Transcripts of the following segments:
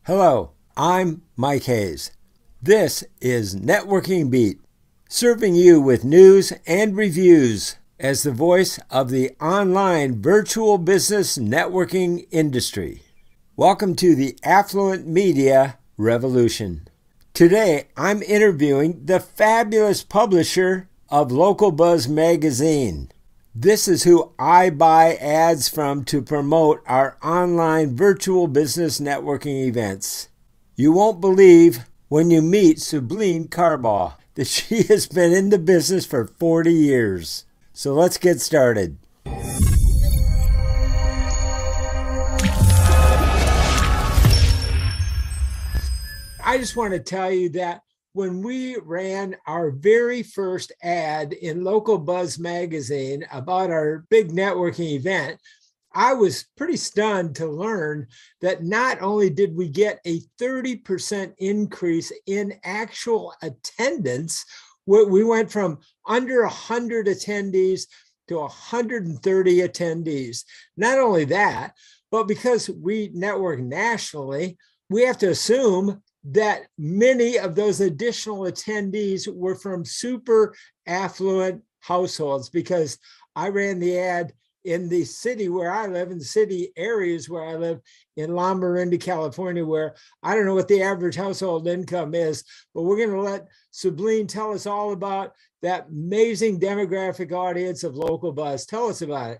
Hello, I'm Mike Hayes. This is Networking Beat, serving you with news and reviews as the voice of the online virtual business networking industry. Welcome to the Affluent Media Revolution. Today, I'm interviewing the fabulous publisher of Local Buzz magazine. This is who I buy ads from to promote our online virtual business networking events. You won't believe when you meet Subleen Carbaugh that she has been in the business for 40 years. So let's get started. I just want to tell you that when we ran our very first ad in Local Buzz magazine about our big networking event, I was pretty stunned to learn that not only did we get a 30% increase in actual attendance, we went from under 100 attendees to 130 attendees. Not only that, but because we network nationally, we have to assume that many of those additional attendees were from super affluent households, because I ran the ad in the city where I live, in the city areas where I live in La Miranda, California, where I don't know what the average household income is, but we're going to let Subleen tell us all about that amazing demographic audience of Local Buzz. Tell us about it.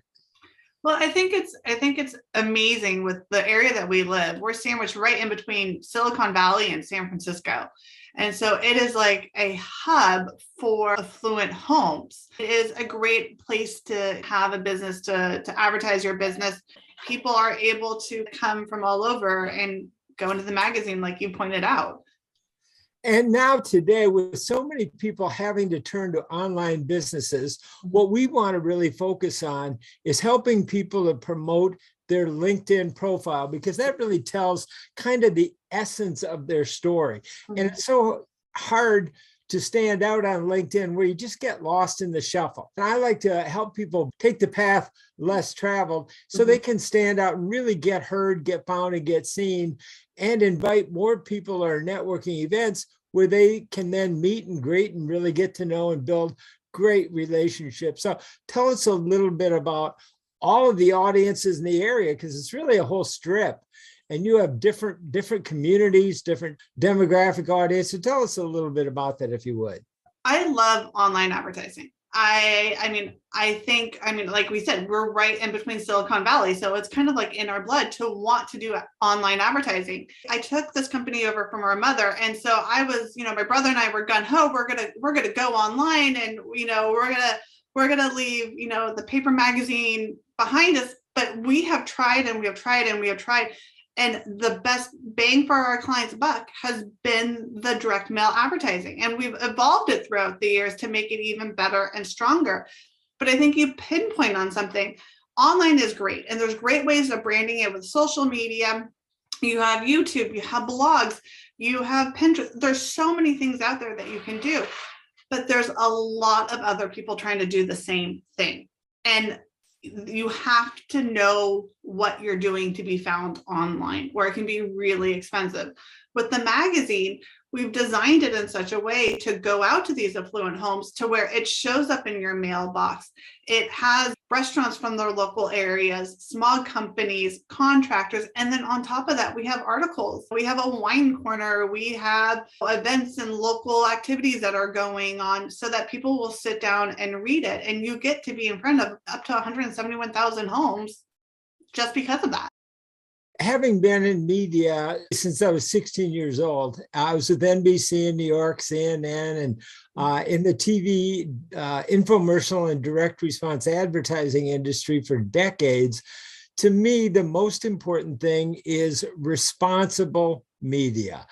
Well, I think it's amazing with the area that we live. We're sandwiched right in between Silicon Valley and San Francisco. And so it is like a hub for affluent homes. It is a great place to have a business, to advertise your business. People are able to come from all over and go into the magazine, like you pointed out. And now today, with so many people having to turn to online businesses, what we want to really focus on is helping people to promote their LinkedIn profile, because that really tells kind of the essence of their story. And it's so hard to stand out on LinkedIn where you just get lost in the shuffle. And I like to help people take the path less traveled so they can stand out and really get heard, get found, and get seen, and invite more people to our networking events where they can then meet and greet and really get to know and build great relationships. So tell us a little bit about all of the audiences in the area, because it's really a whole strip. And you have different communities, different demographic audience. So tell us a little bit about that, if you would. I love online advertising. I think, like we said, we're right in between Silicon Valley. So it's kind of like in our blood to want to do online advertising. I took this company over from our mother. And so I was, my brother and I were gung ho, we're going to go online, and, we're going to leave, the paper magazine behind us. But we have tried and we have tried and we have tried. And the best bang for our clients' buck has been the direct mail advertising. And we've evolved it throughout the years to make it even better and stronger. But I think you pinpoint on something. Online is great. And there's great ways of branding it with social media. You have YouTube, you have blogs, you have Pinterest. There's so many things out there that you can do. But there's a lot of other people trying to do the same thing. And you have to know what you're doing to be found online, or it can be really expensive. With the magazine, we've designed it in such a way to go out to these affluent homes to where it shows up in your mailbox. It has restaurants from their local areas, small companies, contractors. And then on top of that, we have articles. We have a wine corner. We have events and local activities that are going on so that people will sit down and read it. And you get to be in front of up to 171,000 homes just because of that. Having been in media since I was 16 years old, I was with NBC in New York, CNN, and in the TV infomercial and direct response advertising industry for decades. To me, the most important thing is responsible media.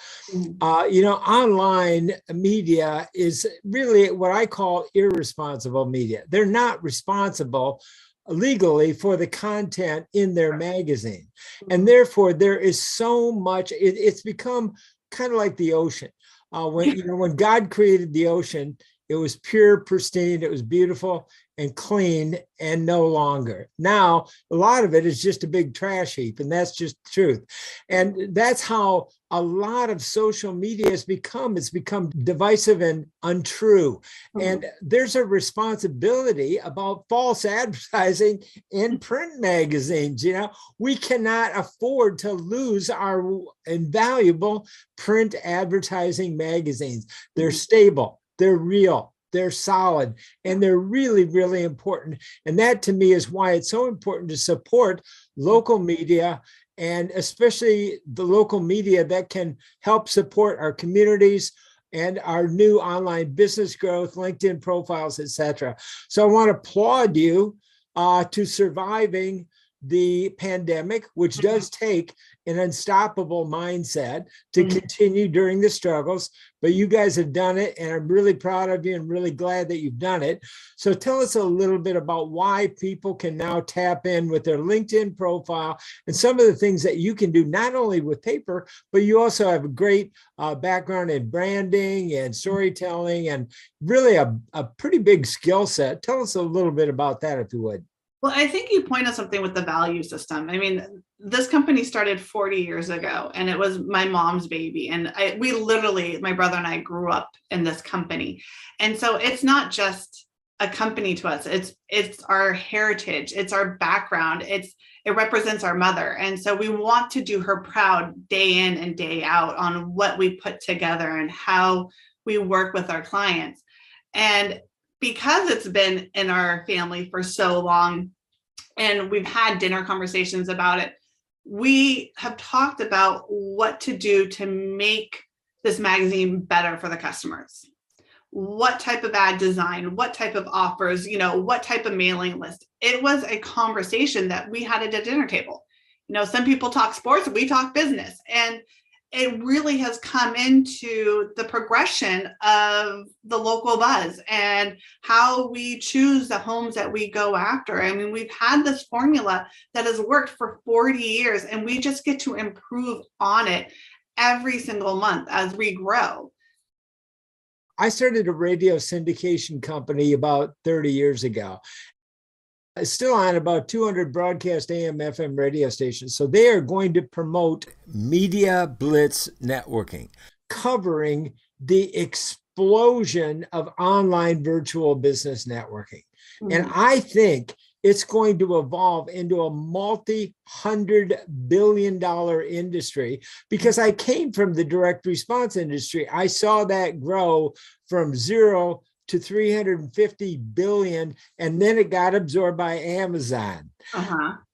Online media is really what I call irresponsible media. They're not responsible legally for the content in their magazine. And therefore, there is so much, it's become kind of like the ocean. When God created the ocean, It was pure, pristine. It was beautiful and clean and no longer. Now, a lot of it is just a big trash heap, and that's just the truth. And that's how a lot of social media has become. It's become divisive and untrue. And there's a responsibility about false advertising in print magazines. We cannot afford to lose our invaluable print advertising magazines. They're stable, they're real, they're solid, and they're really, really important. And that to me is why it's so important to support local media, and especially the local media that can help support our communities and our new online business growth, LinkedIn profiles, etc. So I want to applaud you to surviving the pandemic, which does take an unstoppable mindset to continue during the struggles, but you guys have done it, and I'm really proud of you and really glad that you've done it. So tell us a little bit about why people can now tap in with their LinkedIn profile and some of the things that you can do, not only with paper, but you also have a great background in branding and storytelling and really a pretty big skill set. Tell us a little bit about that, if you would. Well, I think you point out something with the value system. I mean, this company started 40 years ago, and it was my mom's baby. And we literally, my brother and I grew up in this company. And so it's not just a company to us. It's our heritage. It's our background. It represents our mother. And so we want to do her proud day in and day out on what we put together and how we work with our clients. And because it's been in our family for so long, and we've had dinner conversations about it, we have talked about what to do to make this magazine better for the customers. What type of ad design, what type of offers, what type of mailing list. It was a conversation that we had at a dinner table. Some people talk sports, we talk business. And it really has come into the progression of the local buzz and how we choose the homes that we go after. I mean, we've had this formula that has worked for 40 years, and we just get to improve on it every single month as we grow. I started a radio syndication company about 30 years ago. It's still on about 200 broadcast AM, FM radio stations. So they are going to promote Media Blitz networking, covering the explosion of online virtual business networking. And I think it's going to evolve into a multi-$100 billion industry, because I came from the direct response industry. I saw that grow from zero to 350 billion, and then it got absorbed by Amazon.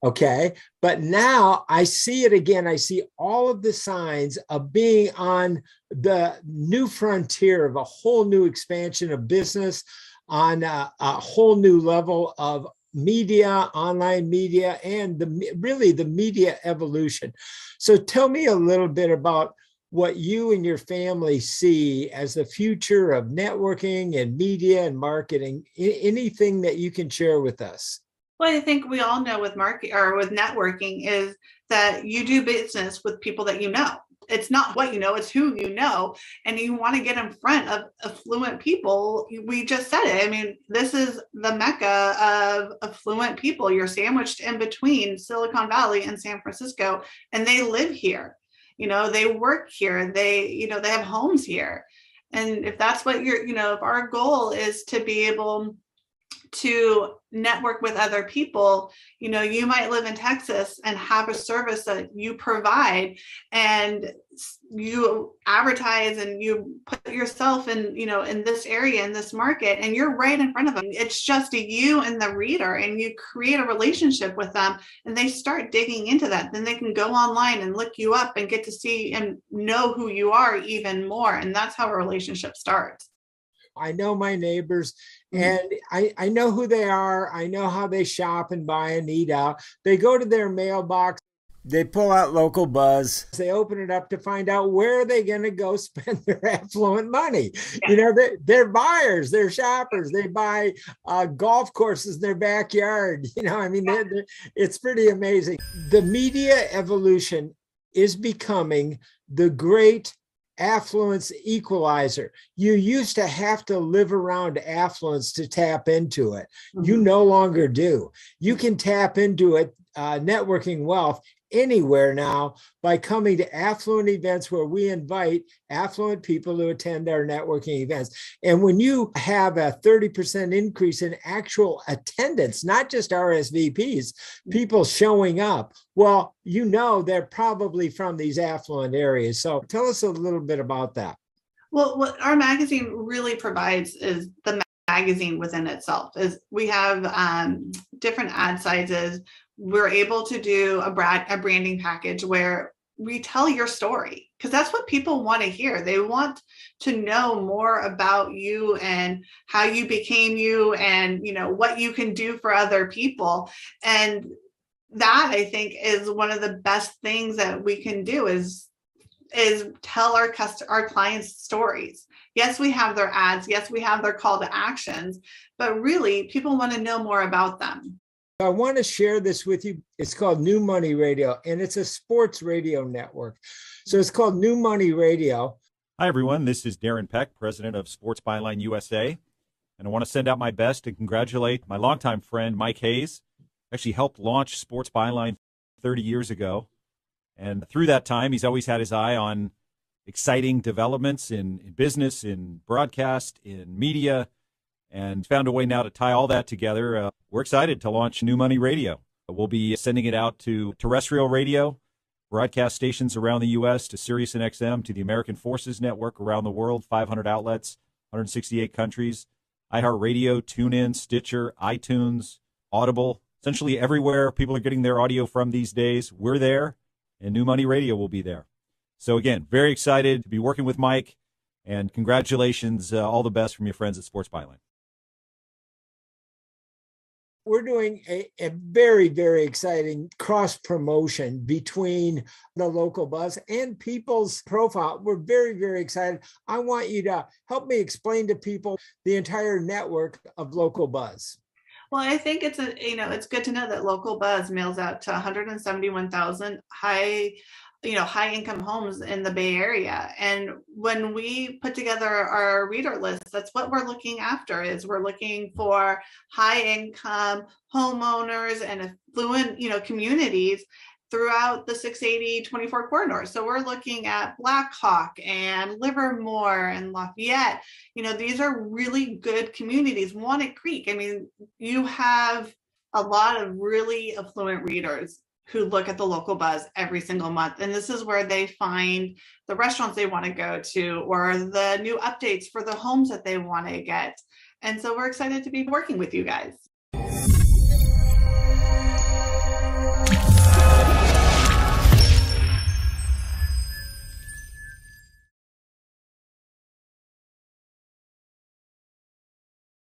Okay. But now I see it again. I see all of the signs of being on the new frontier of a whole new expansion of business on a whole new level of media, online media, and really the media evolution. So tell me a little bit about what you and your family see as the future of networking and media and marketing. Anything that you can share with us? Well, I think we all know with networking is that you do business with people that you know. It's not what you know, it's who you know. And you want to get in front of affluent people. We just said it. I mean, this is the mecca of affluent people. You're sandwiched in between Silicon Valley and San Francisco, and they live here. They work here. They have homes here. And if that's what if our goal is to be able to network with other people, you might live in Texas and have a service that you provide, and you advertise and you put yourself in, in this area, in this market, and you're right in front of them. It's just you and the reader, and you create a relationship with them, and they start digging into that. Then they can go online and look you up and get to see and know who you are even more. And that's how a relationship starts. I know my neighbors, and I know who they are. I know how they shop and buy and eat out. They go to their mailbox. They pull out local buzz. They open it up to find out where are they going to go spend their affluent money. Yeah. They're buyers, they're shoppers. They buy golf courses in their backyard. It's pretty amazing. The media evolution is becoming the great Affluent Equalizer. You used to have to live around affluence to tap into it. You no longer do. You can tap into it, networking wealth, anywhere now by coming to affluent events where we invite affluent people to attend our networking events. And when you have a 30% increase in actual attendance, not just RSVPs, people showing up, well, you know they're probably from these affluent areas. So tell us a little bit about that. Well, what our magazine really provides is the magazine within itself. Is we have different ad sizes. We're able to do a branding package where we tell your story, because that's what people want to hear. They want to know more about you and how you became you, and what you can do for other people. And that, I think, is one of the best things that we can do is tell our clients stories. Yes, we have their ads. Yes, we have their call to actions, but really people want to know more about them. I want to share this with you. It's called New Money Radio, and it's a sports radio network. So it's called New Money Radio. Hi, everyone. This is Darren Peck, president of Sports Byline USA. And I want to send out my best to congratulate my longtime friend, Mike Hayes. Actually helped launch Sports Byline 30 years ago. And through that time, he's always had his eye on exciting developments in business, in broadcast, in media, and found a way now to tie all that together. We're excited to launch New Money Radio. We'll be sending it out to terrestrial radio, broadcast stations around the U.S., to Sirius and XM, to the American Forces Network around the world, 500 outlets, 168 countries, iHeartRadio, TuneIn, Stitcher, iTunes, Audible, essentially everywhere people are getting their audio from these days. We're there, and New Money Radio will be there. So again, very excited to be working with Mike, and congratulations, all the best from your friends at Sports Byline. We're doing a very, very exciting cross promotion between the local buzz and people's profile. We're very, very excited. I want you to help me explain to people the entire network of local buzz. Well, I think it's good to know that local buzz mails out to 171,000 high income homes in the Bay Area. And when we put together our reader list, that's what we're looking after. Is we're looking for high income homeowners and affluent, communities throughout the 680-24 corridor. So we're looking at Blackhawk and Livermore and Lafayette. These are really good communities. Walnut Creek. I mean, you have a lot of really affluent readers who look at the local buzz every single month. And this is where they find the restaurants they want to go to, or the new updates for the homes that they want to get. And so we're excited to be working with you guys.